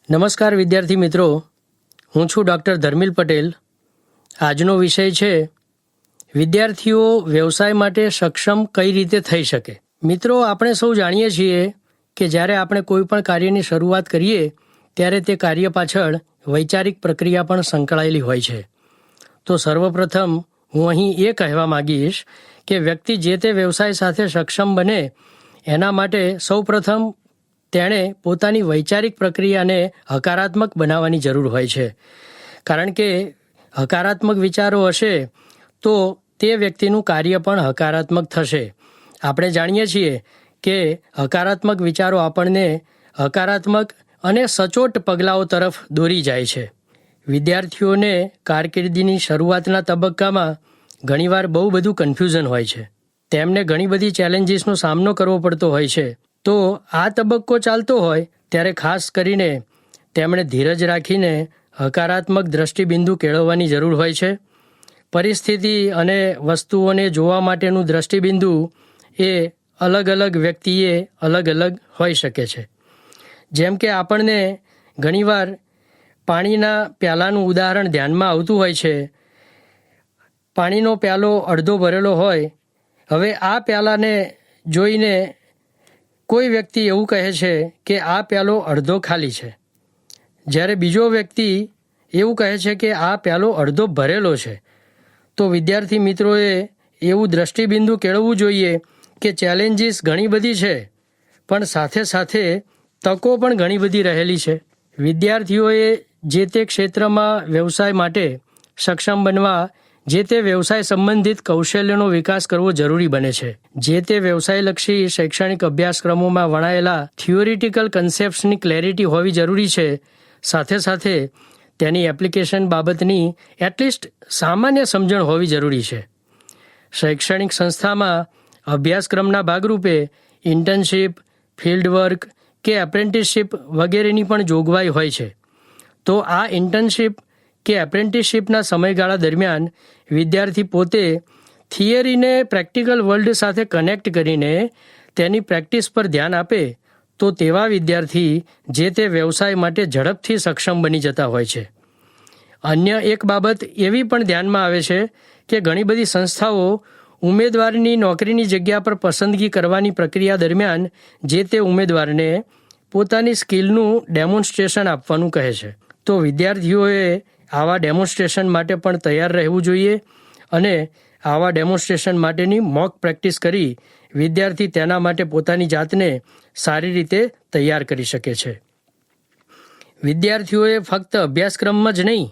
નમસ્કાર વિદ્યાર્થી મિત્રો, હું છું ડૉક્ટર ધર્મિલ પટેલ. આજનો વિષય છે વિદ્યાર્થીઓ વ્યવસાય માટે સક્ષમ કઈ રીતે થઈ શકે. મિત્રો, આપણે સૌ જાણીએ છીએ કે જ્યારે આપણે કોઈ પણ કાર્યની શરૂઆત કરીએ ત્યારે તે કાર્ય પાછળ વૈચારિક પ્રક્રિયા પણ સંકળાયેલી હોય છે. તો સર્વપ્રથમ હું અહીં એ કહેવા માગીશ કે વ્યક્તિ જે તે વ્યવસાય સાથે સક્ષમ બને એના માટે સૌપ્રથમ તેણે પોતાની વૈચારિક પ્રક્રિયાને હકારાત્મક બનાવવાની જરૂર હોય છે. કારણ કે હકારાત્મક વિચારો હશે તો તે વ્યક્તિનું કાર્ય પણ હકારાત્મક થશે. આપણે જાણીએ છીએ કે હકારાત્મક વિચારો આપણને હકારાત્મક અને સચોટ પગલાઓ તરફ દોરી જાય છે. વિદ્યાર્થીઓને કારકિર્દીની શરૂઆતના તબક્કામાં ઘણીવાર બહુ બધું કન્ફ્યુઝન હોય છે. તેમને ઘણી બધી ચેલેન્જીસનો સામનો કરવો પડતો હોય છે. તો આ તબક્કો ચાલતો હોય ત્યારે ખાસ કરીને તેમણે ધીરજ રાખીને હકારાત્મક દ્રષ્ટિબિંદુ કેળવવાની જરૂર હોય છે. પરિસ્થિતિ અને વસ્તુઓને જોવા માટેનું દ્રષ્ટિબિંદુ એ અલગ અલગ વ્યક્તિએ અલગ અલગ હોઈ શકે છે. જેમ કે આપણને ઘણીવાર પાણીના પ્યાલાનું ઉદાહરણ ધ્યાનમાં આવતું હોય છે. પાણીનો પ્યાલો અડધો ભરેલો હોય, હવે આ પ્યાલાને જોઈને કોઈ વ્યક્તિ એવું કહે છે કે આ પ્યાલો અડધો ખાલી છે, જ્યારે બીજો વ્યક્તિ એવું કહે છે કે આ પ્યાલો અડધો ભરેલો છે. તો વિદ્યાર્થી મિત્રોએ એવું દ્રષ્ટિબિંદુ કેળવવું જોઈએ કે ચેલેન્જીસ ઘણી બધી છે, પણ સાથે સાથે તકો પણ ઘણી બધી રહેલી છે. વિદ્યાર્થીઓએ જે તે ક્ષેત્રમાં વ્યવસાય માટે સક્ષમ બનવા જે તે વ્યવસાય સંબંધિત કૌશલ્યનો વિકાસ કરવો જરૂરી બને છે. જે તે વ્યવસાયલક્ષી શૈક્ષણિક અભ્યાસક્રમોમાં વણાયેલા થિયોરિટિકલ કન્સેપ્ટ્સની ક્લેરિટી હોવી જરૂરી છે. સાથે સાથે તેની એપ્લિકેશન બાબતની એટલીસ્ટ સામાન્ય સમજણ હોવી જરૂરી છે. શૈક્ષણિક સંસ્થામાં અભ્યાસક્રમના ભાગરૂપે ઇન્ટર્નશીપ, ફિલ્ડ વર્ક કે એપ્રેન્ટિસશીપ વગેરેની પણ જોગવાઈ હોય છે. તો આ ઇન્ટર્નશીપ કે એપ્રેન્ટિસશીપના સમયગાળા દરમિયાન વિદ્યાર્થી પોતે થિયરીને પ્રેક્ટિકલ વર્લ્ડ સાથે કનેક્ટ કરીને તેની પ્રેક્ટિસ પર ધ્યાન આપે તો તેવા વિદ્યાર્થી જે તે વ્યવસાય માટે ઝડપથી સક્ષમ બની જતા હોય છે. અન્ય એક બાબત એવી પણ ધ્યાનમાં આવે છે કે ઘણી બધી સંસ્થાઓ ઉમેદવારની નોકરીની જગ્યા પર પસંદગી કરવાની પ્રક્રિયા દરમિયાન જે તે ઉમેદવારને પોતાની સ્કિલનું ડેમોન્સ્ટ્રેશન આપવાનું કહે છે. તો વિદ્યાર્થીઓએ આવા ડેમોન્સ્ટ્રેશન માટે પણ તૈયાર રહેવું જોઈએ અને આવા ડેમોન્સ્ટ્રેશન માટેની મોક પ્રેક્ટિસ કરી વિદ્યાર્થી તેના માટે પોતાની જાતને સારી રીતે તૈયાર કરી શકે છે. વિદ્યાર્થીઓએ ફક્ત અભ્યાસક્રમમાં જ નહીં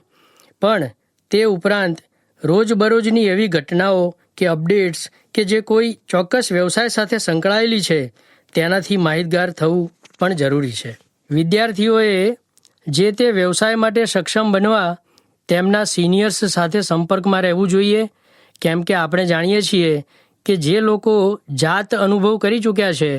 પણ તે ઉપરાંત રોજબરોજની એવી ઘટનાઓ કે અપડેટ્સ કે જે કોઈ ચોક્કસ વ્યવસાય સાથે સંકળાયેલી છે તેનાથી માહિતગાર થવું પણ જરૂરી છે. વિદ્યાર્થીઓએ જે તે વ્યવસાય માટે સક્ષમ બનવા તેમના સિનિયર્સ સાથે સંપર્કમાં રહેવું જોઈએ. કેમ કે આપણે જાણીએ છીએ કે જે લોકો જાત અનુભવ કરી ચૂક્યા છે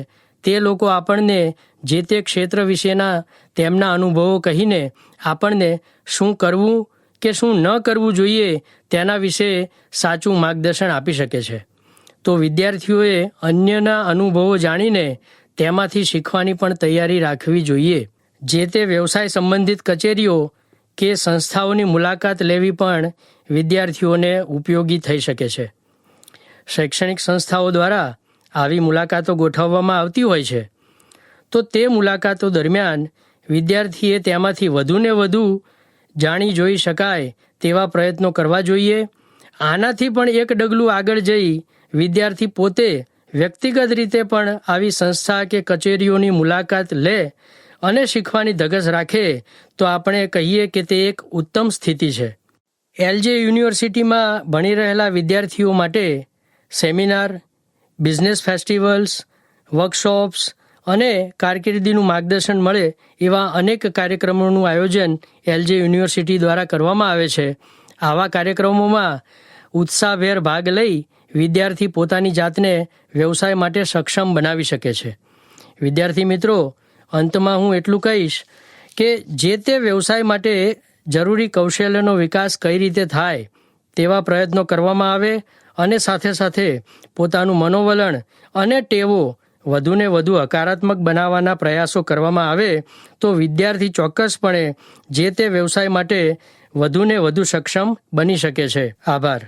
તે લોકો આપણને જે તે ક્ષેત્ર વિશેના તેમના અનુભવો કહીને આપણને શું કરવું કે શું ન કરવું જોઈએ તેના વિશે સાચું માર્ગદર્શન આપી શકે છે. તો વિદ્યાર્થીઓએ અન્યના અનુભવો જાણીને તેમાંથી શીખવાની પણ તૈયારી રાખવી જોઈએ. જે તે વ્યવસાય સંબંધિત કચેરીઓ કે સંસ્થાઓની મુલાકાત લેવી પણ વિદ્યાર્થીઓને ઉપયોગી થઈ શકે છે. શૈક્ષણિક સંસ્થાઓ દ્વારા આવી મુલાકાતો ગોઠવવામાં આવતી હોય છે. તો તે મુલાકાતો દરમિયાન વિદ્યાર્થીએ તેમાંથી વધુને વધુ જાણી જોઈ શકાય તેવા પ્રયત્નો કરવા જોઈએ. આનાથી પણ એક ડગલું આગળ જઈ વિદ્યાર્થી પોતે વ્યક્તિગત રીતે પણ આવી સંસ્થા કે કચેરીઓની મુલાકાત લે અને શીખવાની ધગશ રાખે તો આપણે કહીએ કે તે એક ઉત્તમ સ્થિતિ છે. એલજે યુનિવર્સિટીમાં ભણી રહેલા વિદ્યાર્થીઓ માટે સેમિનાર, બિઝનેસ ફેસ્ટિવલ્સ, વર્કશોપ્સ અને કારકિર્દીનું માર્ગદર્શન મળે એવા અનેક કાર્યક્રમોનું આયોજન એલજે યુનિવર્સિટી દ્વારા કરવામાં આવે છે. આવા કાર્યક્રમોમાં ઉત્સાહભેર ભાગ લઈ વિદ્યાર્થી પોતાની જાતને વ્યવસાય માટે સક્ષમ બનાવી શકે છે. વિદ્યાર્થી મિત્રો, અંતમાં હું એટલું કહીશ કે જે તે વ્યવસાય માટે જરૂરી કૌશલ્યનો વિકાસ કઈ રીતે થાય તેવા પ્રયત્નો કરવામાં આવે અને સાથે સાથે પોતાનું મનોવલણ અને ટેવો વધુને વધુ હકારાત્મક બનાવવાના પ્રયાસો કરવામાં આવે તો વિદ્યાર્થી ચોક્કસપણે જે તે વ્યવસાય માટે વધુને વધુ સક્ષમ બની શકે છે. આભાર.